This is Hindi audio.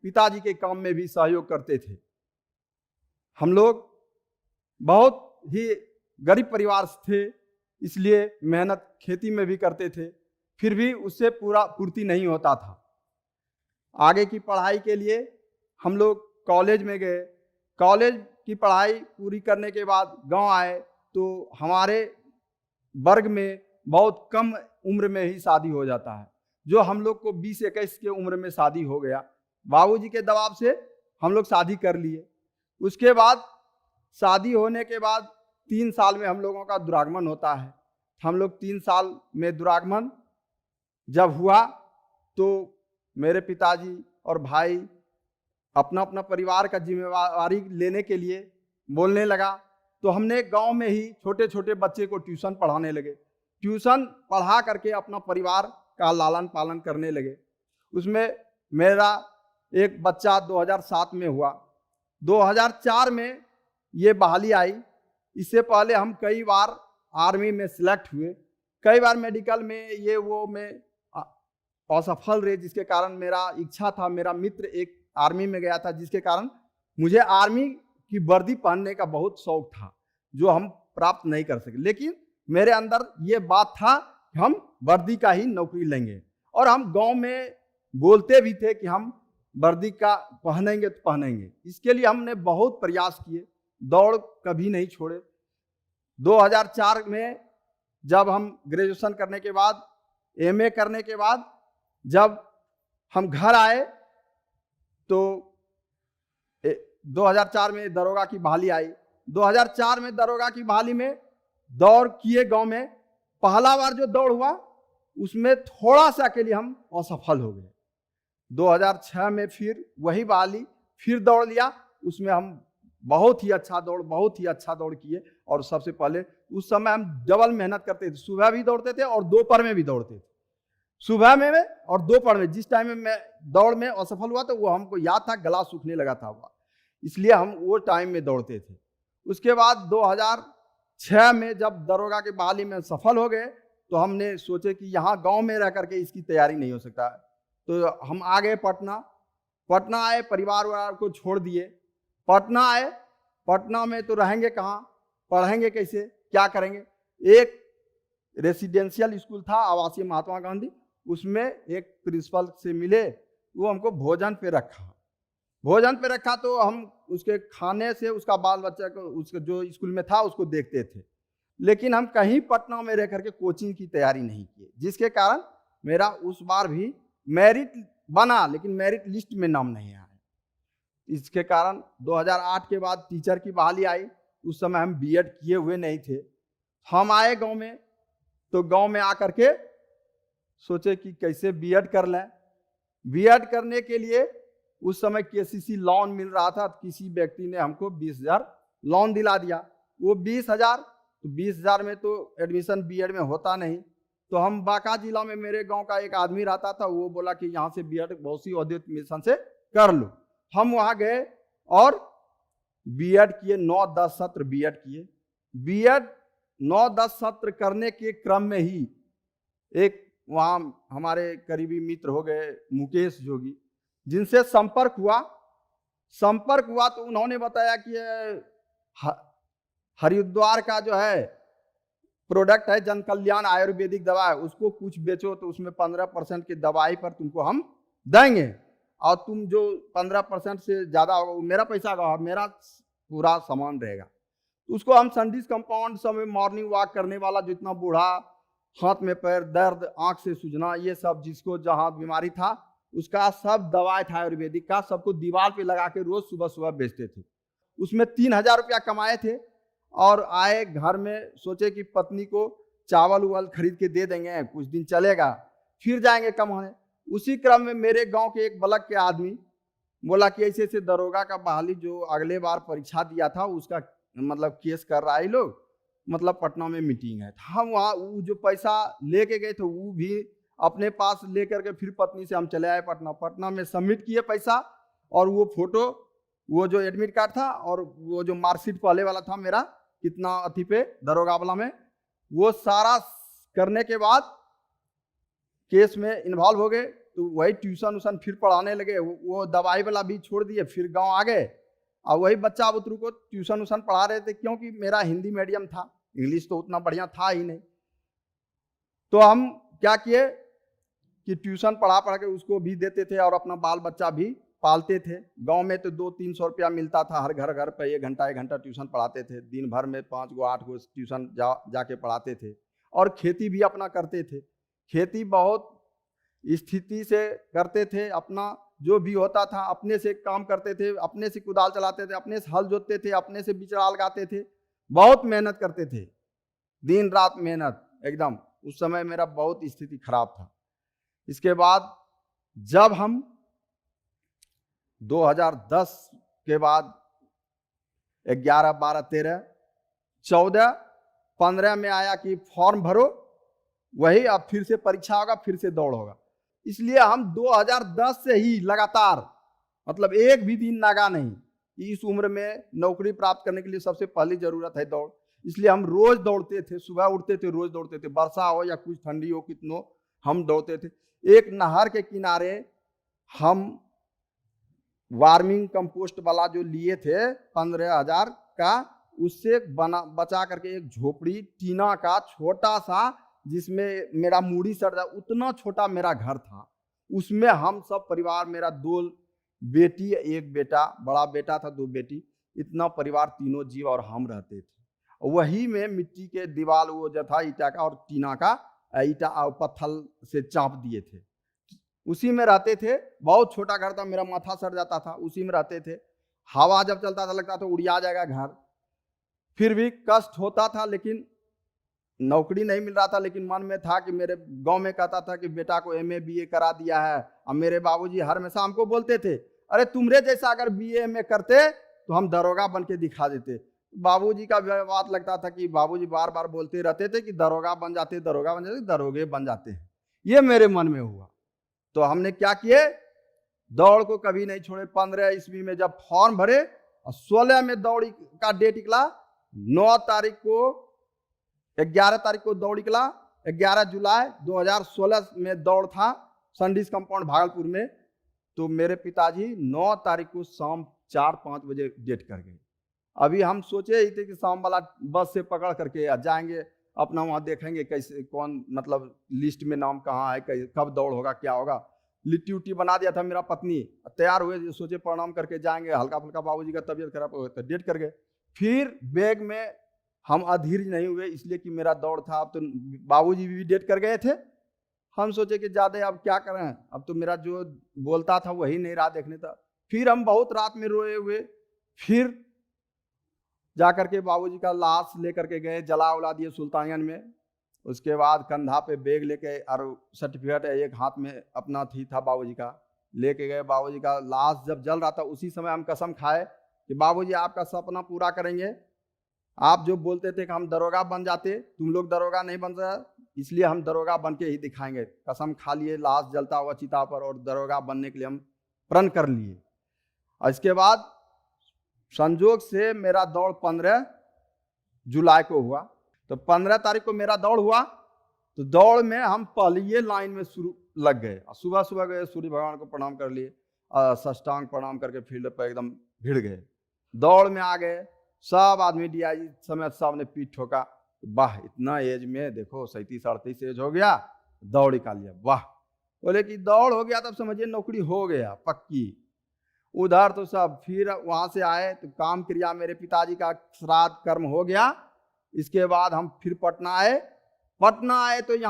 पिताजी के काम में भी सहयोग करते थे। हम लोग बहुत ही गरीब परिवार से थे, इसलिए मेहनत खेती में भी करते थे, फिर भी उससे पूरा पूर्ति नहीं होता था। आगे की पढ़ाई के लिए हम लोग कॉलेज में गए। कॉलेज की पढ़ाई पूरी करने के बाद गांव आए तो हमारे वर्ग में बहुत कम उम्र में ही शादी हो जाता है। जो हम लोग को 20-21 की उम्र में शादी हो गया। बाबूजी के दबाव से हम लोग शादी कर लिए। उसके बाद शादी होने के बाद 3 साल में हम लोगों का दुरागमन होता है। हम लोग 3 साल में दुरागमन जब हुआ तो मेरे पिताजी और भाई अपना अपना परिवार का जिम्मेवारी लेने के लिए बोलने लगा, तो हमने गांव में ही छोटे छोटे बच्चे को ट्यूशन पढ़ाने लगे। ट्यूशन पढ़ा करके अपना परिवार का लालन पालन करने लगे। उसमें मेरा एक बच्चा 2007 में हुआ। 2004 में ये बहाली आई। इससे पहले हम कई बार आर्मी में सिलेक्ट हुए, कई बार मेडिकल में ये वो में असफल रहे, जिसके कारण मेरा इच्छा था, मेरा मित्र एक आर्मी में गया था, जिसके कारण मुझे आर्मी की वर्दी पहनने का बहुत शौक था, जो हम प्राप्त नहीं कर सके। लेकिन मेरे अंदर ये बात था कि हम वर्दी का ही नौकरी लेंगे, और हम गांव में बोलते भी थे कि हम वर्दी का पहनेंगे तो पहनेंगे। इसके लिए हमने बहुत प्रयास किए, दौड़ कभी नहीं छोड़े। 2004 में जब हम ग्रेजुएशन करने के बाद, एमए करने के बाद जब हम घर आए तो 2004 में दरोगा की बहाली आई। 2004 में दरोगा की बहाली में दौड़ किए गांव में। पहला बार जो दौड़ हुआ उसमें थोड़ा सा के लिए हम असफल हो गए। 2006 में फिर वही बहाली, फिर दौड़ लिया। उसमें हम बहुत ही अच्छा दौड़ किए। और सबसे पहले उस समय हम डबल मेहनत करते थे, सुबह भी दौड़ते थे और दोपहर में भी दौड़ते थे। सुबह में और दोपहर में, जिस टाइम में मैं दौड़ में असफल हुआ तो वो हमको याद था, गला सूखने लगा था हुआ, इसलिए हम वो टाइम में दौड़ते थे। उसके बाद 2006 में जब दरोगा के बहाली में सफल हो गए तो हमने सोचे कि यहाँ गांव में रह करके इसकी तैयारी नहीं हो सकता है, तो हम आ गए पटना आए, परिवार को छोड़ दिए। पटना आए, पटना में तो रहेंगे कहाँ, पढ़ेंगे कैसे, क्या करेंगे। एक रेसिडेंशियल स्कूल था, आवासीय महात्मा गांधी, उसमें एक प्रिंसिपल से मिले, वो हमको भोजन पे रखा तो हम उसके खाने से उसका बाल बच्चा को, उसका जो स्कूल में था उसको देखते थे। लेकिन हम कहीं पटना में रह करके कोचिंग की तैयारी नहीं किए, जिसके कारण मेरा उस बार भी मेरिट बना लेकिन मेरिट लिस्ट में नाम नहीं आया। इसके कारण 2008 के बाद टीचर की बहाली आई। उस समय हम बीएड किए हुए नहीं थे। हम आए गांव में, तो गांव में आकर के सोचे कि कैसे बीएड कर लें। बीएड करने के लिए उस समय केसीसी लोन मिल रहा था, किसी व्यक्ति ने हमको 20,000 लोन दिला दिया। वो 20,000 में तो एडमिशन बीएड में होता नहीं, तो हम बांका जिला में, मेरे गांव का एक आदमी रहता था, वो बोला कि यहाँ से बीएड बहुत सी औद्योगिक मिशन से कर लो। हम वहाँ गए और बीएड किए, 9-10 सत्र बीएड किए। बीएड 9-10 सत्र करने के क्रम में ही एक वहाँ हमारे करीबी मित्र हो गए मुकेश जोगी, जिनसे संपर्क हुआ तो उन्होंने बताया कि हरिद्वार का जो है प्रोडक्ट है जन कल्याण आयुर्वेदिक दवा है, उसको कुछ बेचो तो उसमें 15% की दवाई पर तुमको हम देंगे, और तुम जो 15% से ज़्यादा होगा वो मेरा पैसा होगा, मेरा पूरा सामान रहेगा। उसको हम संडिस कंपाउंड समय मॉर्निंग वॉक करने वाला, जितना बूढ़ा, हाथ में पैर दर्द, आंख से सूजना, ये सब जिसको जहाँ बीमारी था उसका सब दवाई था आयुर्वेदिक का, सबको दीवार पे लगा के रोज सुबह सुबह बेचते थे। उसमें 3,000 रुपया कमाए थे। और आए घर में, सोचे कि पत्नी को चावल उवल खरीद के दे देंगे, कुछ दिन चलेगा, फिर जाएंगे कमाने। उसी क्रम में मेरे गांव के एक ब्लॉक के आदमी बोला कि ऐसे ऐसे दरोगा का बहाली जो अगले बार परीक्षा दिया था उसका मतलब केस कर रहा है लोग, मतलब पटना में मीटिंग है। हम वहाँ वो जो पैसा लेके गए थे वो भी अपने पास लेकर के फिर पत्नी से हम चले आए पटना में सबमिट किए पैसा, और वो फोटो, वो जो एडमिट कार्ड था और वो जो मार्कशीट पहले वाला था मेरा कितना अथी पे दरोगा वाला में, वो सारा करने के बाद केस में इन्वॉल्व हो गए। तो वही ट्यूशन उशन फिर पढ़ाने लगे। वो दवाई वाला भी छोड़ दिए, फिर गांव आ गए और वही बच्चा बुतरू को ट्यूशन उशन पढ़ा रहे थे, क्योंकि मेरा हिंदी मीडियम था, इंग्लिश तो उतना बढ़िया था ही नहीं। तो हम क्या किए कि ट्यूशन पढ़ा के उसको भी देते थे और अपना बाल बच्चा भी पालते थे। गांव में तो 200-300 रुपया मिलता था हर घर पे, 1 घंटा ट्यूशन पढ़ाते थे। दिन भर में 5 गो 8 गो ट्यूशन जाके पढ़ाते थे और खेती भी अपना करते थे। खेती बहुत स्थिति से करते थे, अपना जो भी होता था अपने से काम करते थे, अपने से कुदाल चलाते थे, अपने से हल जोतते थे, अपने से बिचड़ा लगाते थे, बहुत मेहनत करते थे, दिन रात मेहनत एकदम। उस समय मेरा बहुत स्थिति खराब था। इसके बाद जब हम 2010 के बाद 11, 12, 13, 14, 15 में आया कि फॉर्म भरो, वही अब फिर से परीक्षा होगा, फिर से दौड़ होगा। इसलिए हम 2010 से ही लगातार, मतलब एक भी दिन नागा नहीं। इस उम्र में नौकरी प्राप्त करने के लिए सबसे पहली जरूरत है दौड़। इसलिए हम रोज दौड़ते थे, सुबह उठते थे, रोज दौड़ते थे, वर्षा हो या कुछ ठंडी हो, कितनों हम दौड़ते थे। एक नहर के किनारे हम वार्मिंग कंपोस्ट वाला जो लिए थे 15,000 का, उससे बचा करके एक झोपड़ी टीना का छोटा सा, जिसमें मेरा मूड़ी सड़ जाए उतना छोटा मेरा घर था। उसमें हम सब परिवार, मेरा 2 बेटी 1 बेटा, बड़ा बेटा था 2 बेटी, इतना परिवार, तीनों जीव और हम रहते थे। वही में मिट्टी के दीवार वो जो था ईटा का और टीना का, ईटा और पत्थर से चाप दिए थे, उसी में रहते थे। बहुत छोटा घर था, मेरा माथा सड़ जाता था, उसी में रहते थे। हवा जब चलता था लगता था उड़िया जाएगा घर। फिर भी कष्ट होता था, लेकिन नौकरी नहीं मिल रहा था। लेकिन मन में था कि मेरे गांव में कहता था कि बेटा को MA BA करा दिया है। और मेरे बाबूजी हर हमेशा हमको बोलते थे, अरे तुमरे जैसा अगर BA MA करते तो हम दरोगा बन के दिखा देते। बाबूजी का बात लगता था कि बाबूजी बार बार बोलते रहते थे कि दरोगा बन जाते, दरोगा बन जाते, दरोगे बन जाते हैं। ये मेरे मन में हुआ। तो हमने क्या किए, दौड़ को कभी नहीं छोड़े। 15 ईस्वी में जब फॉर्म भरे और 16 में दौड़ का डेट निकला, 9 तारीख को, 11 तारीख को दौड़ निकला, 11 जुलाई 2016 में दौड़ था संडीज कंपाउंड भागलपुर में। तो मेरे पिताजी 9 तारीख को शाम 4-5 बजे डेट कर गए। अभी हम सोचे ही थे कि शाम वाला बस से पकड़ करके जाएंगे, अपना वहाँ देखेंगे कैसे, कौन मतलब लिस्ट में नाम कहाँ है, कब दौड़ होगा, क्या होगा। लिट्टी उट्टी बना दिया था मेरा पत्नी, तैयार हुए, सोचे प्रणाम करके जाएंगे, हल्का फुल्का बाबूजी का तबीयत खराब हो तो डेट कर गए। फिर बैग में हम अधीर नहीं हुए, इसलिए कि मेरा दौड़ था। अब तो बाबूजी भी डेट कर गए थे। हम सोचे कि ज़्यादा अब क्या करें, अब तो मेरा जो बोलता था वही नहीं रहा देखने था। फिर हम बहुत रात में रोए हुए, फिर जा करके बाबूजी का लाश लेकर के गए, जला उला दिए सुल्तानियन में। उसके बाद कंधा पे बैग लेके और सर्टिफिकेट एक हाथ में अपना था बाबूजी का, लेके गए। बाबूजी का लाश जब जल रहा था, उसी समय हम कसम खाए कि बाबूजी आपका सपना पूरा करेंगे। आप जो बोलते थे कि हम दरोगा बन जाते, तुम लोग दरोगा नहीं बन सकते, इसलिए हम दरोगा बन के ही दिखाएंगे। कसम खा लिए, लाश जलता हुआ चिता पर, और दरोगा बनने के लिए हम प्रण कर लिए। और इसके बाद संजोग से मेरा दौड़ 15 जुलाई को हुआ। तो 15 तारीख को मेरा दौड़ हुआ। तो दौड़ में हम पहले लाइन में शुरू लग गए। सुबह सुबह गए, सूर्य भगवान को प्रणाम कर लिए, साष्टांग प्रणाम करके फील्ड पर एकदम भिड़ गए। दौड़ में आ गए, सब आदमी DIG समेत सब ने पीठ ठोका, वाह इतना एज में देखो 37-38 एज हो गया, दौड़ निकाल लिया, वाह। बोले कि दौड़ हो गया तब समझिए नौकरी हो गया पक्की। उधर तो सब फिर वहां से आए तो काम क्रिया, मेरे पिताजी का श्राद्ध कर्म हो गया। इसके बाद हम फिर पटना आए तो यहाँ